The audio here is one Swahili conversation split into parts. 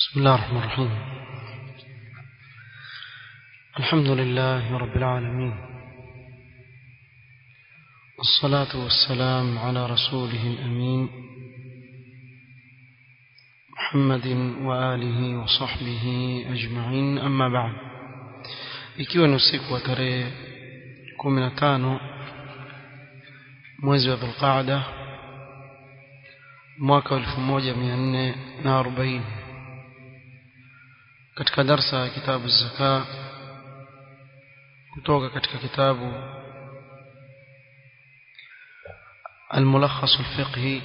بسم الله الرحمن الرحيم. الحمد لله رب العالمين، والصلاة والسلام على رسوله الأمين محمد وآله وصحبه أجمعين، أما بعد. ikiwa ni usiku wa tarehe 15 mwezi wa Dhulqaada mwaka 1440, katika darsa ya kitabu zaka kutoka katika kitabu الملخص الفقهي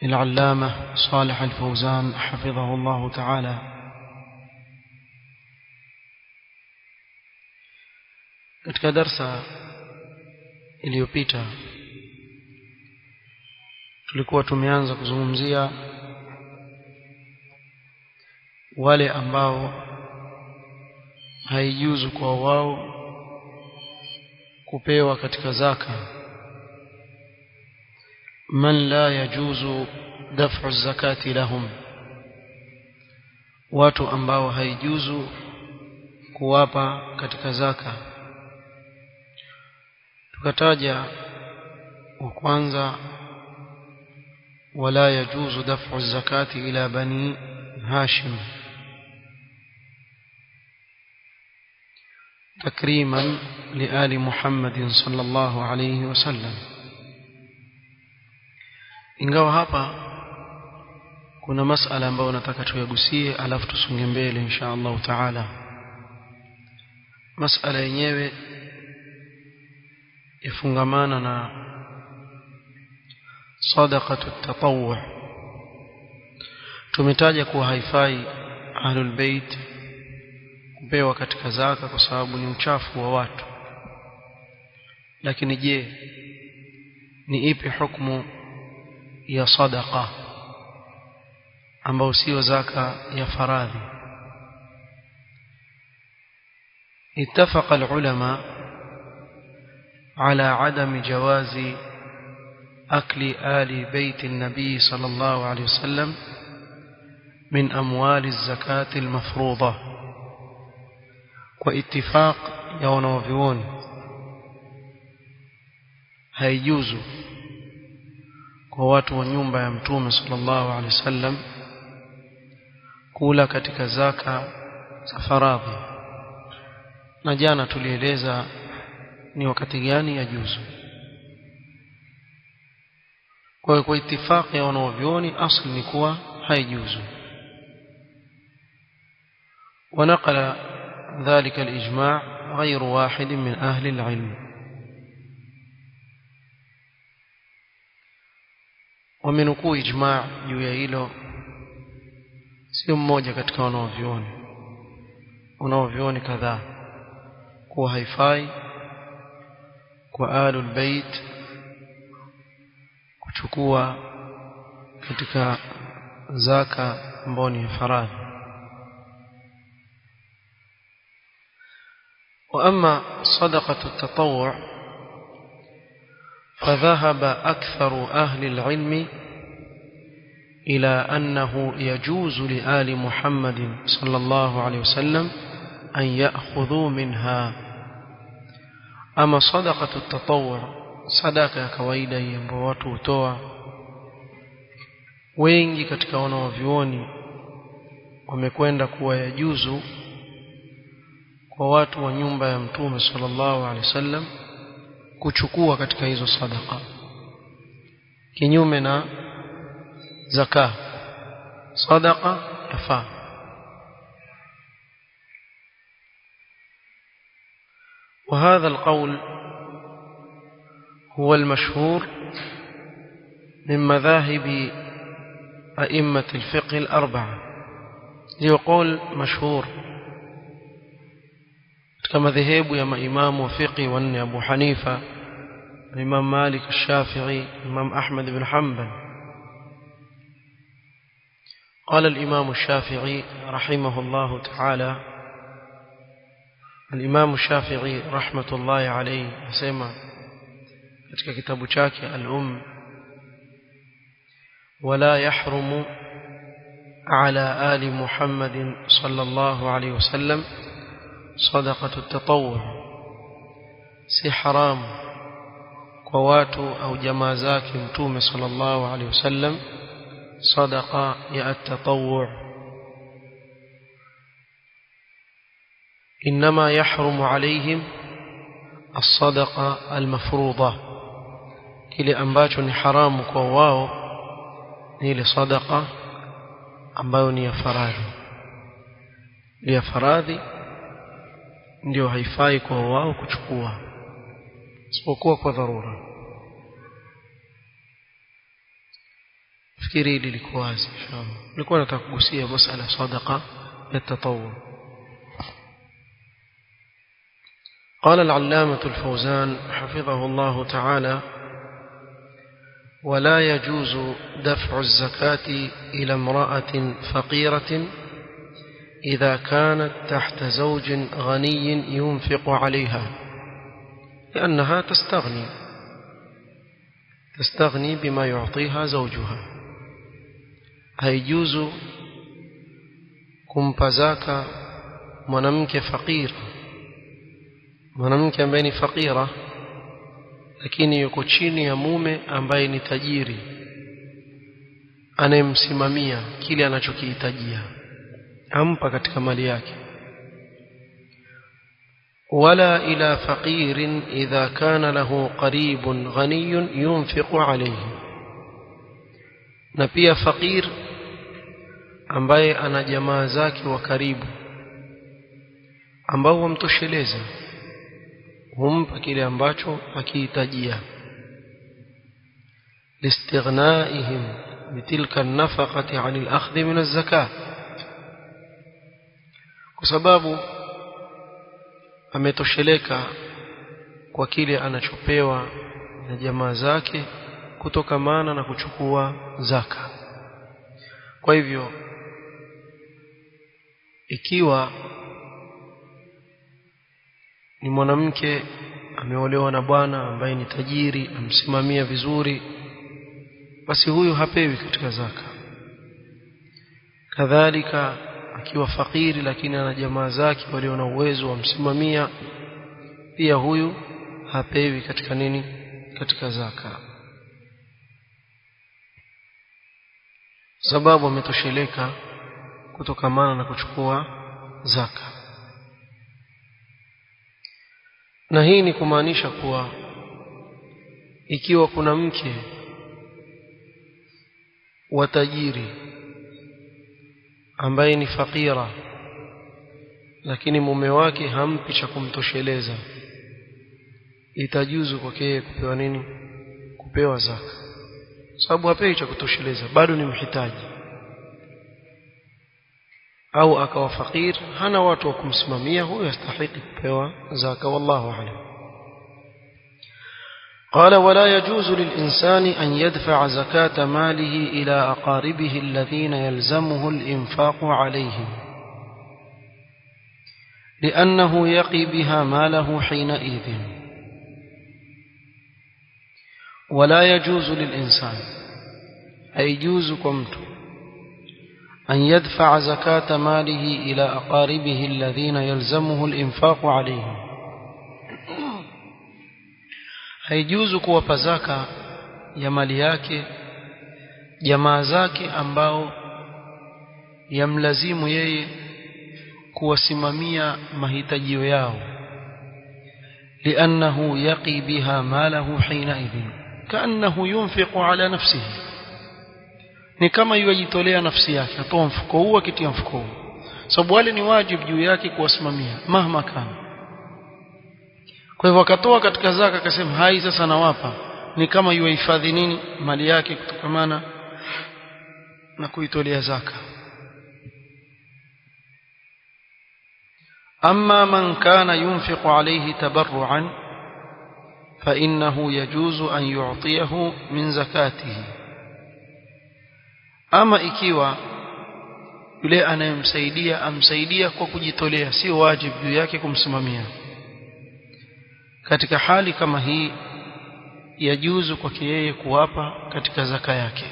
للعلامة صالح الفوزان حفظه الله تعالى. katika darsa iliyopita tulikuwa tumeanza kuzungumzia wale ambao haijuzu kwa wao kupewa katika zaka, man la yajuzu daf'u zakati lahum, watu ambao haijuzu kuwapa katika zaka. tukataja wa kwanza, wala yajuzu daf'u zakati ila bani hashim تكريما لآل محمد صلى الله عليه وسلم. ingawa hapa kuna masala ambayo nataka tuyagusie alafu tusonge mbele insha Allah taala. Masala yenyewe ifungamana na sadaqatu tatawwu. tumetaja kuwa haifai ahlul bait kupewa katika zaka kwa sababu ni uchafu wa watu, lakini je, ni ipi hukumu ya sadaqa ambayo sio zaka ya faradhi? اتفق العلماء على عدم جواز أكل آل بيت النبي صلى الله عليه وسلم من أموال الزكاة المفروضة. واتفاق ya wanavyuoni haijuzu kwa watu wa nyumba ya Mtume sallallahu alaihi wasallam kula katika zaka za faradhi, na jana tulieleza ni wakati gani yajuzu. Kwa itifaki ya wanavyuoni asli ni kuwa haijuzu. ونقل ذلك الإجماع غير واحد من أهل العلم. ومنكو إجماع juu ya hilo sio mmoja katika wanaovioni kadhaa kuwa haifai kwa ahlul bait kuchukua katika zaka ambayo ni faradhi. وأما صدقة التطوع فذهب أكثر أهل العلم إلى أنه يجوز لآل محمد صلى الله عليه وسلم أن يأخذوا منها. أما صدقة التطوع صدقة كويدا ينبواتو توا wengi katika wanavyuoni wamekwenda kuwa yajuzu kwa watu wa nyumba ya Mtume sallallahu alaihi wasallam kuchukua katika hizo sadaqa, kinyume na zaka. Sadaqa yafaa. وهذا القول هو المشهور من مذاهب أئمة الفقه الأربعة. يقول مشهور كما ذهب يا إمام وفقه وأن أبو حنيفة، الإمام مالك، الشافعي، الإمام أحمد بن حنبل. قال الإمام الشافعي رحمه الله تعالى، الإمام الشافعي رحمة الله عليه سمع katika kitabu chake al-Wala yahrumu على آل محمد صلى الله عليه وسلم صدقة التطوع si haramu kwa watu au jamaa zake mtume sallallahu alaihi wasallam sadaqa ya at-tatawwu' inma yahrumu alaihim as-sadaqa al-mafruḍa kile ambacho ni haramu kwa wao ni ile sadaqa ambayo ni ya faradhi ya faradhi ndio haifai kwa wao kuchukua isipokuwa kwa dharura. Fikiri hili liko wazi inshallah. Nilikuwa nataka kugusia masuala sadaqa ya tatawwu. قال العلامة الفوزان حفظه الله تعالى ولا يجوز دفع الزكاة إلى امرأة فقيرة إذا كانت تحت زوج غني ينفق عليها لأنها تستغني بما يعطيها زوجها هيجوز kumpa zaka mwanamke fakir mwanamke ambaye ni fakira lakini yuko chini ya mume ambaye ni tajiri anayemsimamia kile anachokihitajia ampa katika mali yake ولا إلى فقير إذا كان له قريب غني ينفق عليه na pia fakir ambaye ana jamaa zake wa karibu ambao humtosheleza humpa kile ambacho akihitajia listighnaihim bitilka an-nafaqati 'ani al-akhdh min az-zakah kwa sababu ametosheleka kwa kile anachopewa na jamaa zake kutokamana na kuchukua zaka. Kwa hivyo ikiwa ni mwanamke ameolewa na bwana ambaye ni tajiri amsimamia vizuri basi huyu hapewi katika zaka. Kadhalika akiwa fakiri lakini ana jamaa zake walio na uwezo wa msimamia pia huyu hapewi katika nini katika zaka sababu ametosheleka kutokamana na kuchukua zaka. Na hii ni kumaanisha kuwa ikiwa kuna mke wa tajiri ambaye ni fakira lakini mume wake hampi cha kumtosheleza itajuzu kwake kupewa nini kupewa zaka sababu hapewi cha kutosheleza bado ni mhitaji au akawa fakir hana watu wa kumsimamia huyo yastahili kupewa zaka wallahu a'lam. قال ولا يجوز للإنسان أن يدفع زكاة ماله إلى أقاربه الذين يلزمه الإنفاق عليهم لأنه يقي بها ماله حينئذ ولا يجوز للإنسان أي يجوز كمت أن يدفع زكاة ماله إلى أقاربه الذين يلزمه الإنفاق عليهم haijuzu kuwapa zaka ya mali yake jamaa zake ambao yamlazimu yeye kuwasimamia mahitajio yao li'annahu yaqi biha malahu hina idhin kaannahu yunfiqu ala nafsihi ni kama yajitolea nafsi yake atoa mfuko huu akitia mfuko huu sababu wale ni wajibu juu yake kuwasimamia mahma kana. Kwa hivyo akatoa katika zaka akasema hai sasa nawapa ni kama yuhifadhi nini mali yake kutokamana na kuitolea zaka. Amma man kana yunfiqu alayhi tabarruan fa innahu yajuzu an yu'tiyahu min zakatihi ama ikiwa yule anayemsaidia amsaidia kwa kujitolea sio wajibu juu yake kumsimamia katika hali kama hii yajuzu kwake yeye kuwapa katika zaka yake.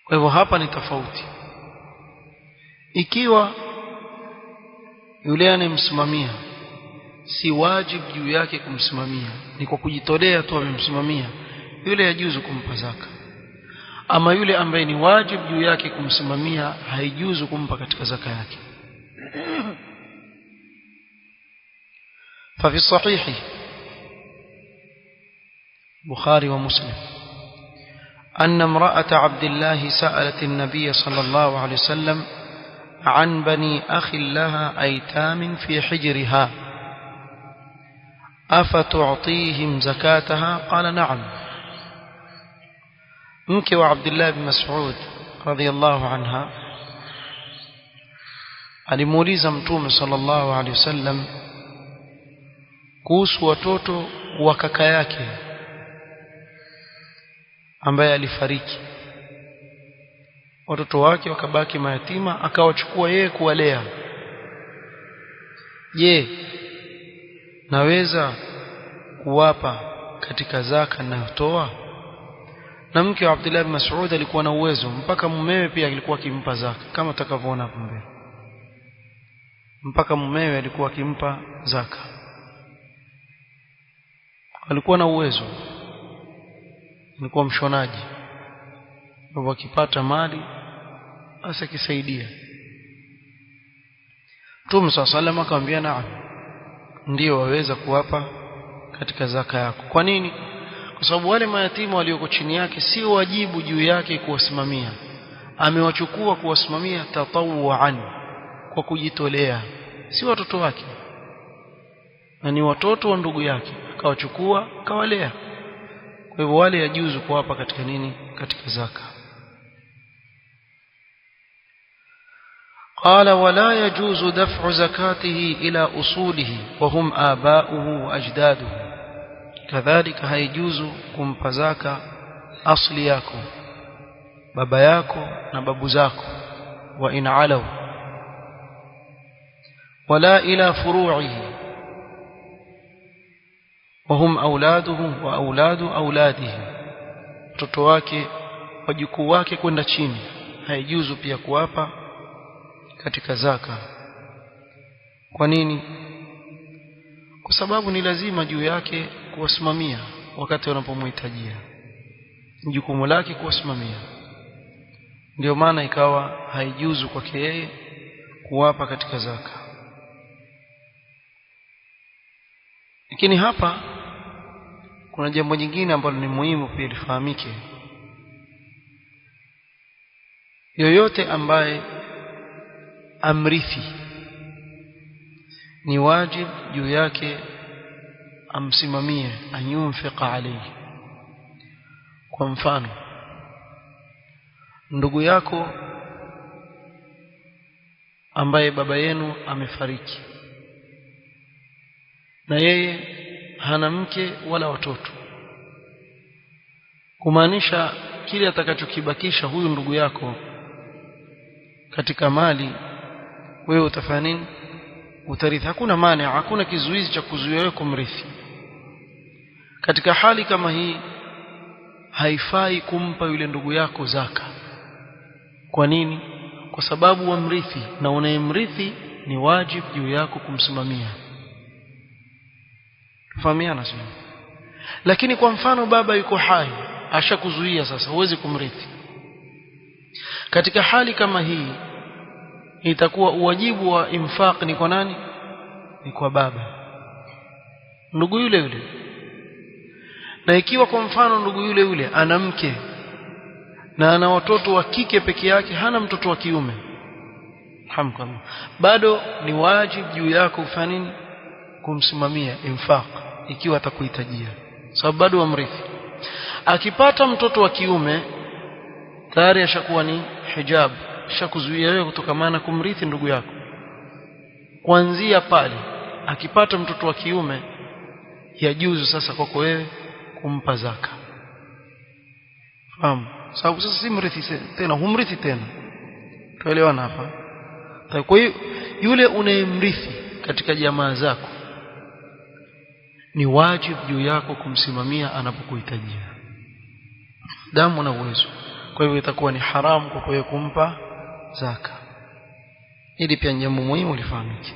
Kwa hivyo hapa ni tofauti. Ikiwa yule anemsimamia si wajibu juu yake kumsimamia, ni kwa kujitolea tu amemsimamia, yule yajuzu kumpa zaka. Ama yule ambaye ni wajibu juu yake kumsimamia, haijuzu kumpa katika zaka yake. ففي الصحيح بخاري ومسلم أن امرأة عبد الله سألت النبي صلى الله عليه وسلم عن بني أخ لها أيتام في حجرها أفتعطيهم زكاتها؟ قال نعم. مك وعبد الله بن مسعود رضي الله عنها alimuuliza Mtume sallallahu alaihi wasallam kuhusu watoto wa kaka yake ambaye alifariki. Watoto wake wakabaki mayatima, akawachukua yeye kuwalea. Je, naweza kuwapa katika zaka ninayotoa? Na mke wa Abdullah bin Mas'ud alikuwa na uwezo, mpaka mumewe pia alikuwa akimpa zaka, kama tutakavyoona hapo mbele. Mpaka mumewe alikuwa akimpa zaka, alikuwa na uwezo, alikuwa mshonaji. Kwa akipata mali asakisaidia. Mtume sallallahu alayhi akamwambia naam, ndio waweza kuwapa katika zaka yako. Kwa nini? Kwa sababu wale mayatima walioko chini yake si wajibu juu yake kuwasimamia, amewachukua kuwasimamia tatawuan, kwa kujitolea, si watoto wake, na ni watoto wa ndugu yake, akawachukua kawalea. Kwa hivyo wale yajuzu kuwapa katika nini? Katika zaka. قال ولا يجوز دفع زكاته إلى أصوله وهم آباؤه وأجداده. كذلك هيجوز kumpa zaka asli yako, baba yako na babu zako, wa in alaw, wala ila furu'ihi وهم أولاده وأولاد أولاده, watoto wake wajukuu wake kwenda chini haijuzu pia kuwapa katika zaka. Kwa nini? Kwa sababu ni lazima juu yake kuwasimamia wakati wanapomhitajia, jukumu lake kuwasimamia. Ndio maana ikawa haijuzu kwake yeye kuwapa katika zaka. Lakini hapa kuna jambo jingine ambalo ni muhimu pia lifahamike. Yoyote ambaye amrithi, ni wajibu juu yake amsimamie, anyunfiqa alayhi. Kwa mfano, ndugu yako ambaye baba yenu amefariki, na yeye hana mke wala watoto, kumaanisha kile atakachokibakisha huyu ndugu yako katika mali, wewe utafanya nini? Utarithi. Hakuna maana, hakuna kizuizi cha kuzuia wewe kumrithi. Katika hali kama hii haifai kumpa yule ndugu yako zaka. Kwa nini? Kwa sababu wamrithi, na unayemrithi ni wajibu juu yako kumsimamia. Tufahamiana sio? Lakini kwa mfano baba yuko hai, ashakuzuia sasa, huwezi kumrithi. Katika hali kama hii itakuwa uwajibu wa infaq ni kwa nani? Ni kwa baba, ndugu yule yule. Na ikiwa kwa mfano ndugu yule yule ana mke na ana watoto wa kike peke yake, hana mtoto wa kiume, hamkam, bado ni wajibu juu yako kufanya nini? Kumsimamia infaq ikiwa atakuhitajia, sababu bado wamrithi. Akipata mtoto wa kiume tayari ashakuwa ni hijab, ashakuzuia wewe kutokamana kumrithi ndugu yako. Kuanzia pale akipata mtoto wa kiume yajuzu sasa kwako wewe kumpa zaka. Fahamu? Sababu sasa si mrithi tena, humrithi tena. Tuelewana hapa? Kwa hiyo yule unayemrithi katika jamaa zako ni wajibu juu yako kumsimamia anapokuhitajia, damu na uwezo. kwa hivyo itakuwa ni haramu kwa wewe kumpa zaka. Hili pia jambo muhimu lifahamike.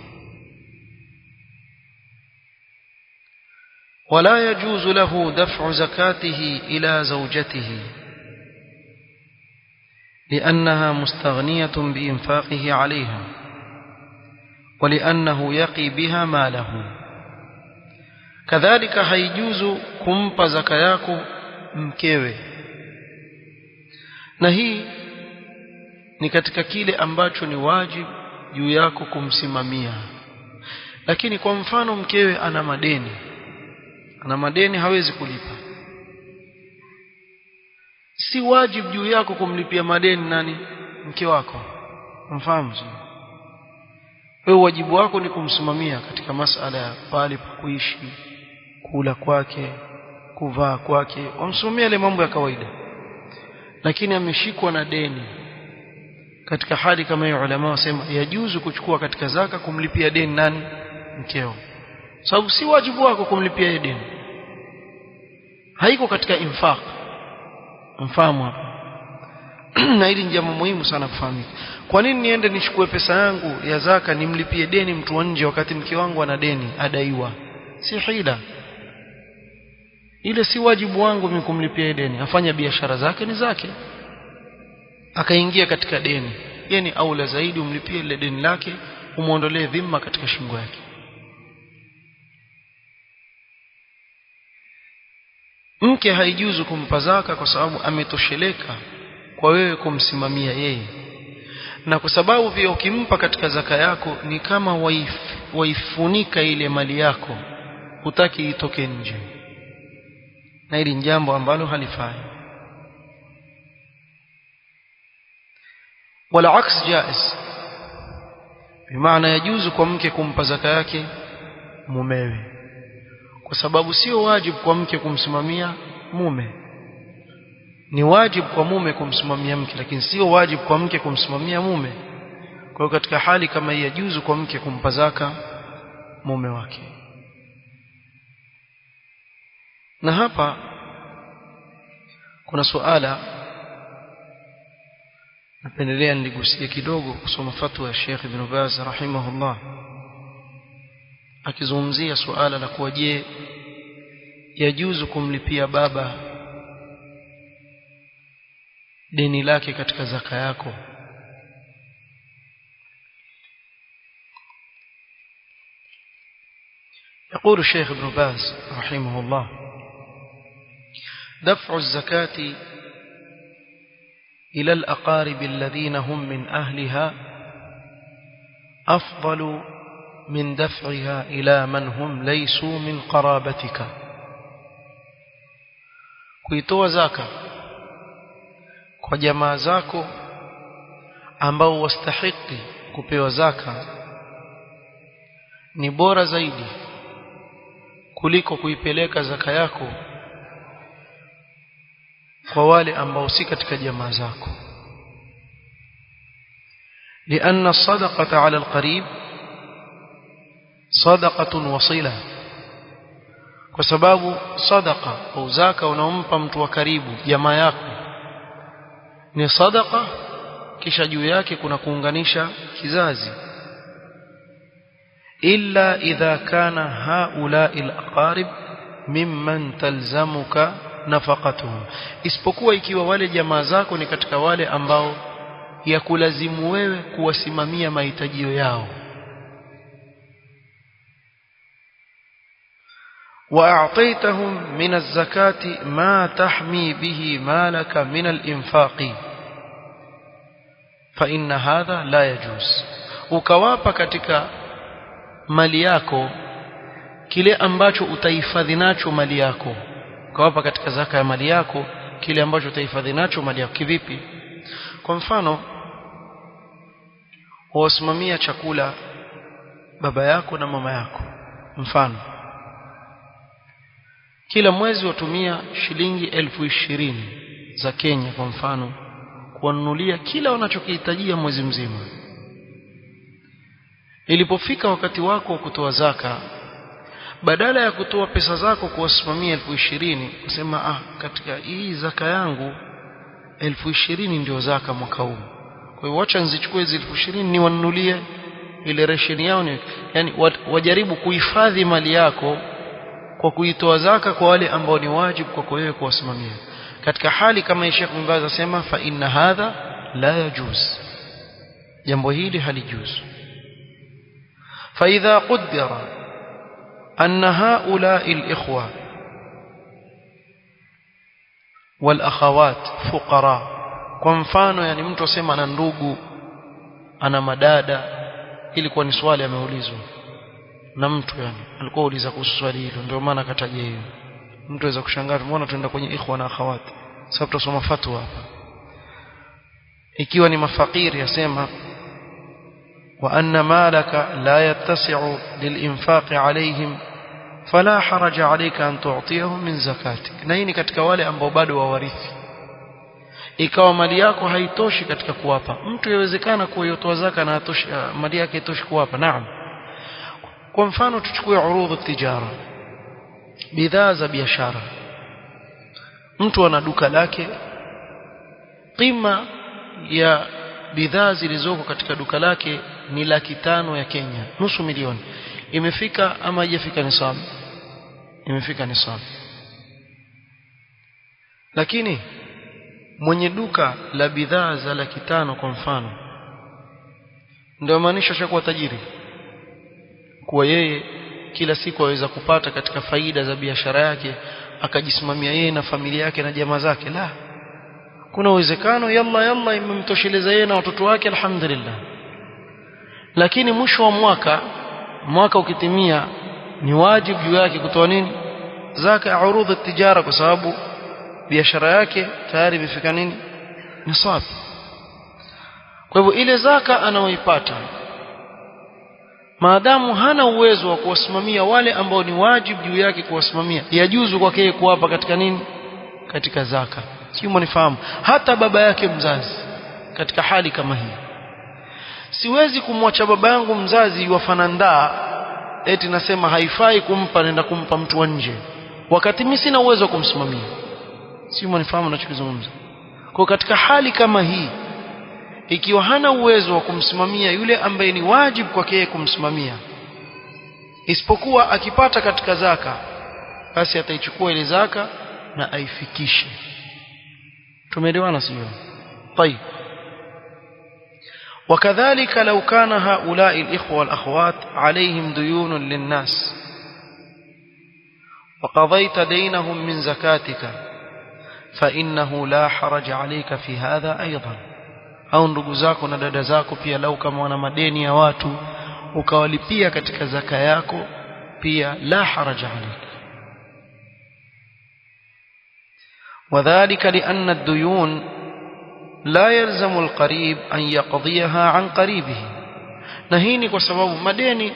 ولا يجوز له دفع زكاته إلى زوجته لأنها مستغنية بإنفاقه عليها ولأنه يقي بها ماله. كذلك هيجوز kumpa zaka yako mkewe, na hii ni katika kile ambacho ni wajibu juu yako kumsimamia. Lakini kwa mfano mkewe ana madeni hawezi kulipa, si wajibu juu yako kumlipia madeni nani? Mke wako. Mfahamu? Wewe wajibu wako ni kumsimamia katika masala ya pale pa kuishi, kula kwake, kuvaa kwake, wamsimamia ile mambo ya kawaida. Lakini ameshikwa na deni, katika hali kama hiyo ulama wasema yajuzu kuchukua katika zaka kumlipia deni nani? Mkeo. Sababu si wajibu wako kumlipia deni, haiko katika infaq. Mfahamu hapa? Na hili ni jambo muhimu sana kufahamika. Kwa nini niende nichukue pesa yangu ya zaka nimlipie deni mtu wa nje wakati mke wangu ana deni adaiwa? Si hila. Ile si wajibu wangu mimi kumlipia deni. Afanya biashara zake ni zake, akaingia katika deni, yeye ni aula zaidi umlipie ile deni lake, umuondolee dhima katika shingo yake. Mke haijuzu kumpa zaka kwa sababu ametosheleka kwa wewe kumsimamia yeye, na kwa sababu pia ukimpa katika zaka yako ni kama waifunika ile mali yako, hutaki itoke nje, na hili ni jambo ambalo halifai. Wala aks jaiz, bimaana yajuzu kwa mke kumpa zaka yake mumewe, kwa sababu sio wajibu kwa mke kumsimamia mume. Ni wajibu kwa mume kumsimamia mke, lakini sio wajibu kwa mke kumsimamia mume. Kwa hiyo katika hali kama hii yajuzu kwa mke kumpa zaka mume wake. Na hapa kuna suala napendelea niligusie kidogo, kusoma fatwa ya Sheikh Ibn Baz rahimahullah, akizungumzia suala la kuwa je, yajuzu kumlipia baba deni lake katika zaka yako? يقول الشيخ ابن باز رحمه الله: دفع الزكاة إلى الأقارب الذين هم من أهلها أفضل من دفعها إلى من هم ليسوا من قرابتك. kuitoa zaka kwa jamaa zako ambao wastahiki kupewa zaka ni bora zaidi kuliko kuipeleka zaka yako kwa wale ambao si katika jamaa zako. لأن الصدقة على القريب صدقة وصلة, kwa sababu sadaqa au zaka unaompa mtu wa karibu, jamaa yako, ni sadaqa, kisha juu yake kuna kuunganisha kizazi. illa idha kana haula'i al-aqarib mimman talzamuka nafaqatuhum, isipokuwa ikiwa wale jamaa zako ni katika wale ambao yakulazimu wewe kuwasimamia mahitaji yao. وأعطيتهم من الزكاة ما تحمي به مالك من الإنفاق فإن هذا لا يجوز. ukawapa katika mali yako kile ambacho utahifadhi nacho mali yako, ukawapa katika zaka ya mali yako kile ambacho utahifadhi nacho mali yako. Kivipi? Kwa mfano, wasimamia chakula baba yako na mama yako, mfano kila mwezi watumia shilingi 20,000 za Kenya kwa mfano kuwanunulia kila wanachokihitajia mwezi mzima. Ilipofika wakati wako wa kutoa zaka, badala ya kutoa pesa zako kuwasimamia 20,000, kusema katika hii zaka yangu 20,000 ndio zaka mwaka huu, kwa hiyo wacha nzichukue hizo 20,000 niwanunulie ile ration yao. Yani wajaribu kuhifadhi mali yako kwa kuitoa zaka kwa wale ambao ni wajibu kwa wewe kuwasimamia. Katika hali kama hii Sheikh bin Baz asema fa inna hadha la yajuz, jambo hili halijuz. Fa idha qaddara anna haula'i al-ikhwa wal akhawat fuqara, kwa mfano yani mtu asema ana ndugu ana madada, ilikuwa ni swali ameulizwa na mtu, yani alikuwa uliza kuhusu swali hilo, ndio maana akataja hiyo. Mtu aweza kushangaa, mbona tunaenda kwenye ikhwa na akhawat, sababu tusoma fatwa hapa. Ikiwa ni mafakiri yasema wa anna malaka la yattasi'u lilinfaq alayhim fala haraja alayka an tu'tiyahum min zakatik, na hii ni katika wale ambao bado wawarithi. Ikawa mali yako haitoshi katika kuwapa mtu, yawezekana kuitoa zaka na mali yake haitoshi kuwapa. Naam, kwa mfano tuchukue urudhu tijara, bidhaa za biashara. Mtu ana duka lake, qima ya bidhaa zilizoko katika duka lake ni 500,000 ya Kenya, nusu milioni. Imefika ama haijafika nisab? Imefika nisab. Lakini mwenye duka la bidhaa za 500,000 kwa mfano, ndio maanisha shakuwa tajiri, kuwa yeye kila siku aweza kupata katika faida za biashara yake akajisimamia yeye na familia yake na jamaa zake. La, kuna uwezekano yalla imemtosheleza yeye na watoto wake, alhamdulillah. Lakini mwisho wa mwaka ukitimia, ni wajibu juu yake kutoa nini? Zaka ya urudhu tijara, kwa sababu biashara yake tayari imefika nini? Nisab. Kwa hivyo ile zaka anaoipata, maadamu hana uwezo wa kuwasimamia wale ambao ni wajibu juu yake kuwasimamia, yajuzu kwake yeye kuwapa katika nini? Katika zaka. Sio, mnifahamu? Hata baba yake mzazi katika hali kama hii, siwezi kumwacha baba yangu mzazi yuwafanandaa eti nasema haifai kumpa, nenda kumpa mtu wa nje, wakati mimi sina uwezo wa kumsimamia. Sio, mnifahamu ninachozungumza? Kwa katika hali kama hii, ikiwa hana uwezo wa kumsimamia yule ambaye ni wajibu kwake yeye kumsimamia, isipokuwa akipata katika zaka, basi ataichukua ile zaka na aifikishe. Tumeelewana sio? طيب. وكذلك لو كان هؤلاء الإخوة والأخوات عليهم ديون للناس وقضيت دينهم من زكاتك فإنه لا حرج عليك في هذا أيضا. au ndugu zako na dada zako pia, lau kama wana madeni ya watu ukawalipia katika zaka yako pia, la haraja alayk. وذلك لأن الديون لا يلزم القريب أن يقضيها عن قريبه. na hii ni kwa sababu madeni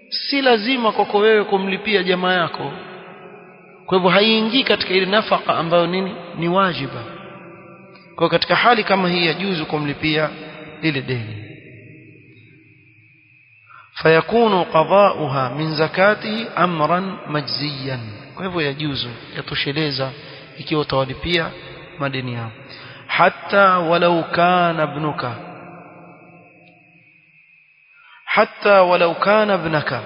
si lazima kwako wewe kumlipia jamaa yako, kwa hivyo haiingii katika ile nafaka ambayo ni wajiba. Kwa katika hali kama hii yajuzu kumlipia ile deni, fayakunu qada'uha min zakatihi amran majziyan. Kwa hivyo yajuzu, yatosheleza ikiwa utawalipia madeni yao. Hatta walau kana ibnaka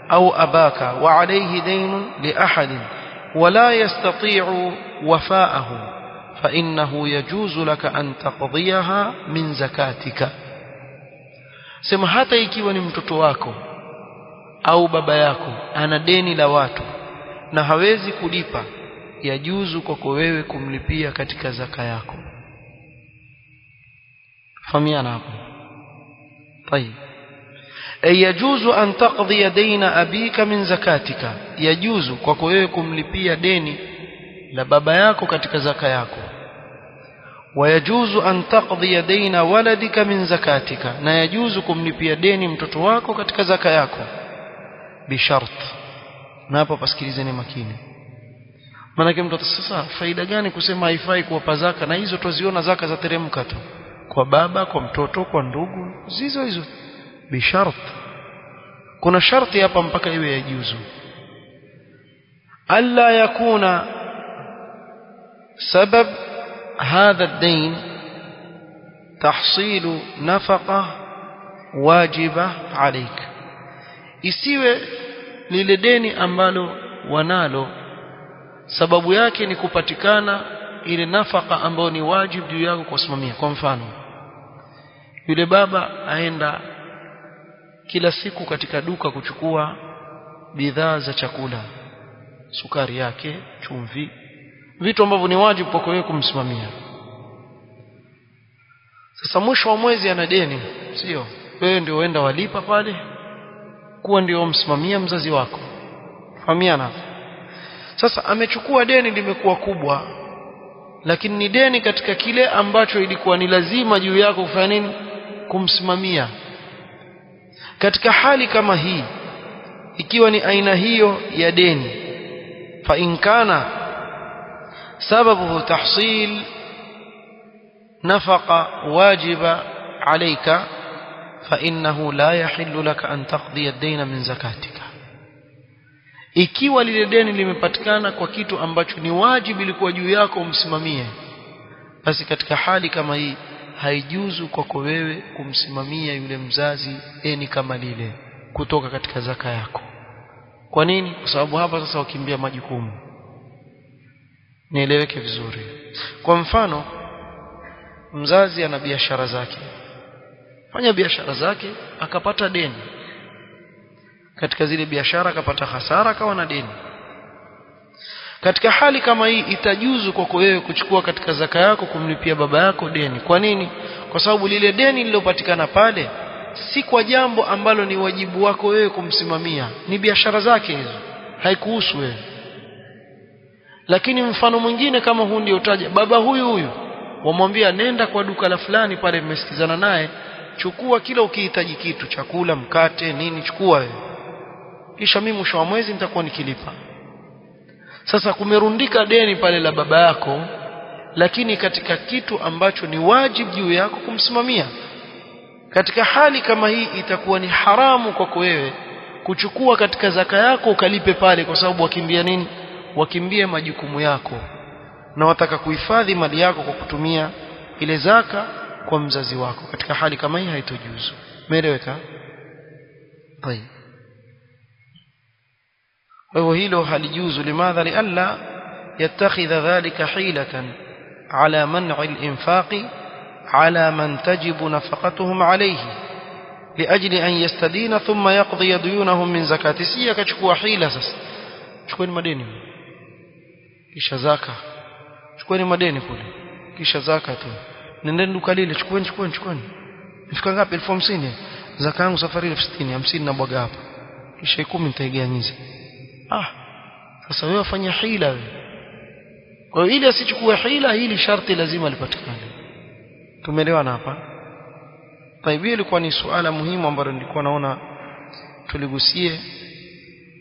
au abaka wa alayhi daynun li ahadin wa la yastati'u wafa'ahu fa innahu yajuzu laka an taqdiyaha min zakatika. Sema hata ikiwa ni mtoto wako au baba yako ana deni la watu na hawezi kulipa, yajuzu kwako wewe kumlipia katika zaka yako. fahamiana hapo? طيب. yajuzu an taqdiya dayna abika min zakatika, yajuzu kwako wewe kumlipia deni la baba yako katika zaka yako. wayajuzu an taqdiya dayna waladika min zakatika, na yajuzu kumlipia deni mtoto wako katika zaka yako, bishart. na hapo pasikilizeni makini, maana mtoto sasa faida gani kusema haifai kuwapa zaka, na hizo tuziona zaka za teremka tu kwa baba, kwa mtoto, kwa ndugu, hizo bishart. kuna sharti hapa mpaka iwe yajuzu. alla yakuna sabab هذا الدين تحصيل نفقة واجبة عليك isiwe lile deni ambalo wanalo sababu yake ni kupatikana ile nafaka ambayo ni wajibu juu yako kusimamia. Kwa mfano, yule baba aenda kila siku katika duka kuchukua bidhaa za chakula, sukari yake, chumvi, vitu ambavyo ni wajibu kwako wewe kumsimamia. Sasa mwisho wa mwezi ana deni, sio wewe ndio uenda walipa pale, kuwa ndio msimamia mzazi wako. Fahamiana? Sasa amechukua deni limekuwa kubwa, lakini ni deni katika kile ambacho ilikuwa ni lazima juu yako kufanya nini? Kumsimamia. Katika hali kama hii, ikiwa ni aina hiyo ya deni, fa in kana sababu tahsil nafaqa wajiba alayka fa innahu la yahillu laka an taqdi ad-dayna min zakatika. Ikiwa lile deni limepatikana kwa kitu ambacho ni wajibu ilikuwa juu yako umsimamie, basi katika hali kama hii haijuzu kwako wewe kumsimamia yule mzazi deni kama lile kutoka katika zaka yako. Kwa nini? Kwa sababu hapa sasa wakimbia majukumu. Nieleweke vizuri. Kwa mfano, mzazi ana biashara zake, fanya biashara zake, akapata deni. Katika zile biashara akapata hasara, akawa na deni. Katika hali kama hii itajuzu kwako wewe kuchukua katika zaka yako kumlipia baba yako deni. Kwa nini? Kwa sababu lile deni lilopatikana pale si kwa jambo ambalo ni wajibu wako wewe kumsimamia, ni biashara zake hizo, haikuhusu wewe. Lakini mfano mwingine kama huu ndio utaja, baba huyu wamwambia nenda kwa duka la fulani pale, mmesikizana naye, chukua kila ukihitaji kitu, chakula, mkate, nini, chukua wewe, kisha mimi mwisho wa mwezi nitakuwa nikilipa. Sasa kumerundika deni pale la baba yako, lakini katika kitu ambacho ni wajibu juu yako kumsimamia. Katika hali kama hii itakuwa ni haramu kwako wewe kuchukua katika zaka yako ukalipe pale, kwa sababu wakimbia nini? Wakimbie majukumu yako, na wataka kuhifadhi mali yako kwa kutumia ile zaka kwa mzazi wako. Katika hali kama hii haitojuzu. Umeeleweka? Tayeb. وهيلو هل يجوز لماذا؟ لئلا يتخذ ذلك حيلة على منع الإنفاق على من تجب نفقتهم عليه لأجل أن يستدين ثم يقضي ديونهم من زكاة. سيكا تشكوا حيلة سس تشكوا المدينة كيش زكاة، تشكوا المدينة كله كيش زكاة، نندن قليل تشكوا nifika ngapi? 50,000 zaka yangu safari 60, 50 na bwaga hapa, kisha 10 nitaigea nyiza. Sasa wewe fanya hila wewe. Kwa hiyo ili asichukue hila, hili sharti lazima lipatikane. Tumeelewana hapa? Taibi ilikuwa ni suala muhimu ambalo nilikuwa naona tuligusie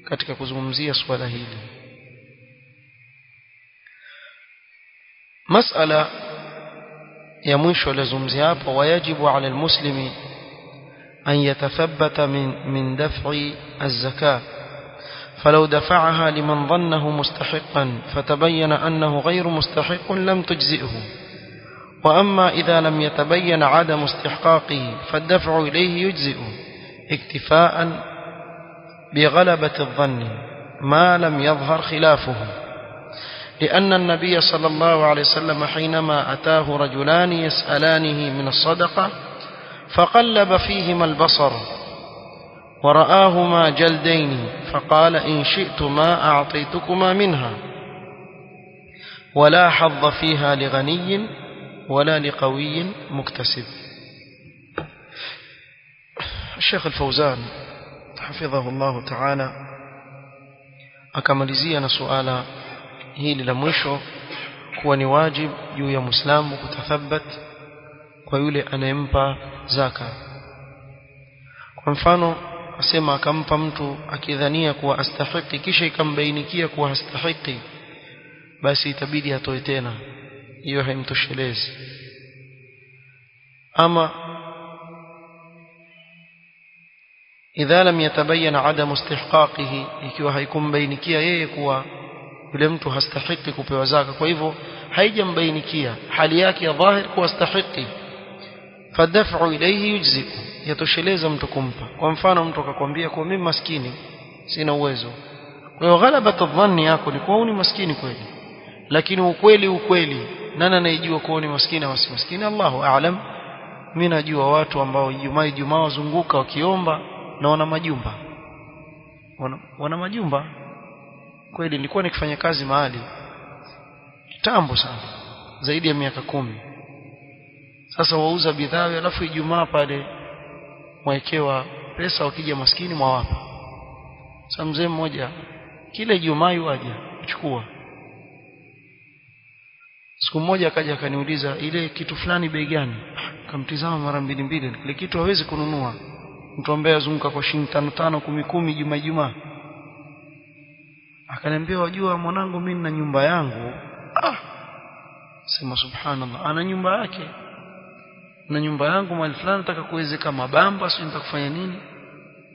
katika kuzungumzia suala hili. Masala ya mwisho lazungumzia hapa, wajibu ala almuslimi an yatathabbata min daf'i az-zakah. فلو دفعها لمن ظنه مستحقا فتبين أنه غير مستحق لم تجزئه. وأما إذا لم يتبين عدم استحقاقه فالدفع إليه يجزئ اكتفاء بغلبة الظن ما لم يظهر خلافه، لأن النبي صلى الله عليه وسلم حينما أتاه رجلان يسألانه من الصدقة فقلب فيهما البصر ورآهما جلدين فقال إن شئتما أعطيتكما منها ولا حظ فيها لغني ولا لقوي مكتسب. الشيخ الفوزان حفظه الله تعالى akamalizia suala hili la mwisho kuwa ni wajib juu ya Muislamu kutathabat kwa yule anayempa zaka. Kwa mfano asema akampa mtu akidhania kuwa astahiki, kisha ikambainikia kuwa hastahiki, basi itabidi atoe tena, hiyo haimtoshelezi. Ama idha lam yatabayyan adam istihqaqihi, ikiwa haikumbainikia yeye kuwa yule mtu hastahiki kupewa zaka, kwa hivyo haijambainikia hali yake ya dhahir kuwastahiki, fadaf'u ilayhi yujziku, yatosheleza mtu kumpa. Kwa mfano mtu akakwambia kwa mimi maskini sina uwezo, kwa hiyo ghalabatu dhanni yako ni kwa ni maskini kweli, lakini ukweli nani anayejua kwa ni maskini au si maskini? Allahu a'lam. Mimi najua watu ambao Ijumaa wazunguka wakiomba na wana majumba, wana majumba kweli. Nilikuwa nikifanya kazi mahali kitambo sana, zaidi ya miaka 10. Sasa wauza bidhaa, alafu Ijumaa pale mwaekewa pesa, wakija maskini mwawapa. Sasa mzee mmoja kila Ijumaa yuaje kuchukua. Siku moja akaja akaniuliza ile kitu fulani bei gani? Kamtizama mara mbili, ile kitu hawezi kununua mtu ambaye azunguka kwa shilingi 5 10 Ijumaa. Akaniambia wajua mwanangu, mimi na nyumba yangu. Sema subhanallah, ana nyumba yake na nyumba yangu mahali fulani nataka kuwezeka mabamba, sio nitakufanya nini?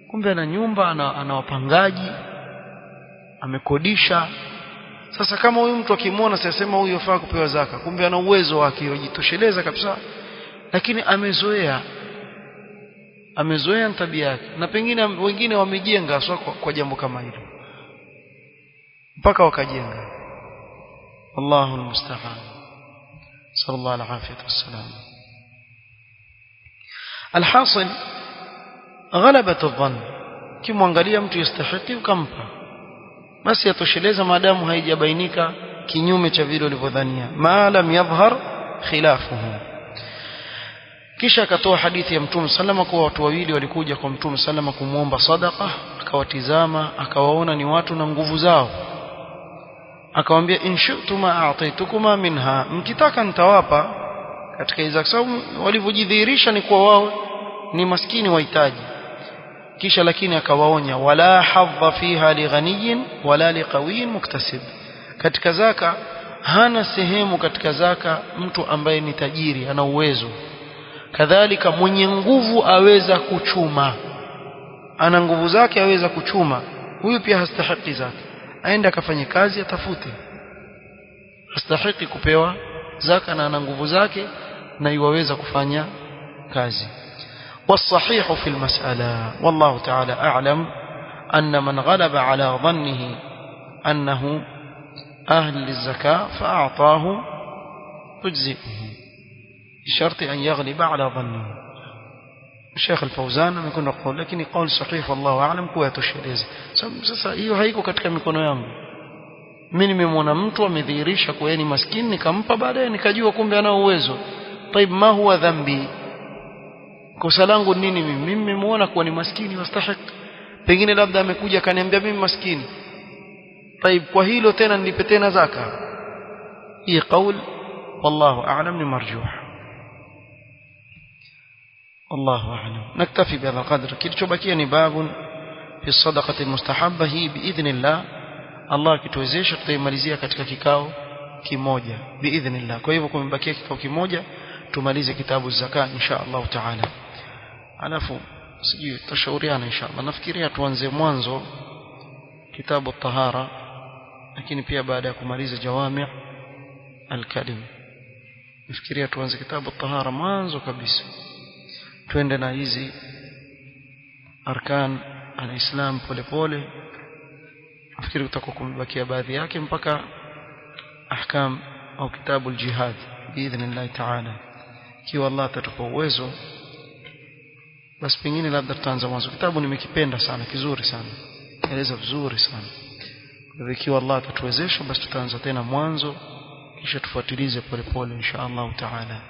Kumbe ana nyumba, ana wapangaji, amekodisha. Sasa kama huyu mtu akimwona sasema huyu yafaa kupewa zaka, kumbe ana uwezo wake yajitosheleza kabisa, lakini amezoea tabia yake. Na pengine wengine wamejenga kwa jambo kama hilo mpaka wakajenga. Allahu almusta'an, sallallahu alayhi wasallam. Alhasil ghalabatu dhann, kimwangalia mtu yastahiki ukampa, basi yatosheleza maadamu haijabainika kinyume cha vile ulivyodhania, ma lam yadhhar khilafuhu. Kisha akatoa hadithi ya Mtume sallama kwa watu wawili walikuja kwa Mtume sallama kumuomba sadaqa, akawatizama akawaona ni watu na nguvu zao, akawaambia in shi'tuma a'taytukuma minha, mkitaka nitawapa katika hizo, sababu walivyojidhihirisha ni kwa wao ni maskini wahitaji. Kisha lakini akawaonya, wala hadha fiha li ghaniyin wala li qawiyin muktasib, katika zaka hana sehemu katika zaka mtu ambaye ni tajiri ana uwezo, kadhalika mwenye nguvu aweza kuchuma, ana nguvu zake aweza kuchuma, huyu pia hastahiki zaka, aende akafanye kazi atafute, hastahiki kupewa zaka na ana nguvu zake na yuwaweza kufanya kazi. والصحيح في المسألة والله تعالى أعلم أن من غلب على ظنه أنه أهل للزكاة فأعطاه تجزئه بشرط أن يغلب على ظنه. الشيخ الفوزان يكون يقول لكن قول صحيح والله أعلم كوية الشريز. sasa hiyo haiko katika mikono yangu. Mimi nimemwona mtu amedhihirisha kwa yeye maskini nikampa, baadaye nikajua kumbe ana uwezo. طيب ما هو ذنبي؟ kosa langu nini mimi? Mimi nimemuona kuwa ni maskini wastahiki, pengine labda amekuja akaniambia mimi maskini. طيب kwa hilo tena nilipe tena zaka? Hii qaul wallahu a'lam ni marjuh. والله أعلم. نكتفي بهذا القدر. kilichobakia ni babun fi sadaqati almustahabba, hii biidhnillah Allah kituwezesha tutaimalizia katika kikao kimoja biidhnillah. Kwa hivyo kumebakia kikao kimoja tumalize kitabu zaka insha Allah taala, alafu sijui tutashauriana insha Allah. Nafikiria tuanze mwanzo kitabu tahara, lakini pia baada ya kumaliza jawami' al-kalim nafikiria tuanze kitabu tahara mwanzo kabisa, twende na hizi arkan al-islam pole pole. nafikiri kutakuwa kumebakia baadhi yake mpaka ahkam au kitabu al-jihad biidhnillah taala. Ikiwa Allah atatupa uwezo, basi pengine labda tutaanza mwanzo. Kitabu nimekipenda sana, kizuri sana, eleza vizuri sana. Kwa ikiwa Allah atatuwezesha, basi tutaanza tena mwanzo kisha tufuatilize pole pole insha Allah taala.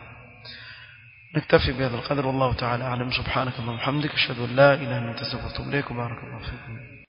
نكتفي بهذا القدر والله تعالى أعلم. سبحانك اللهم وبحمدك أشهد أن لا إله إلا أنت أستغفرك وأتوب إليك. بارك الله فيكم.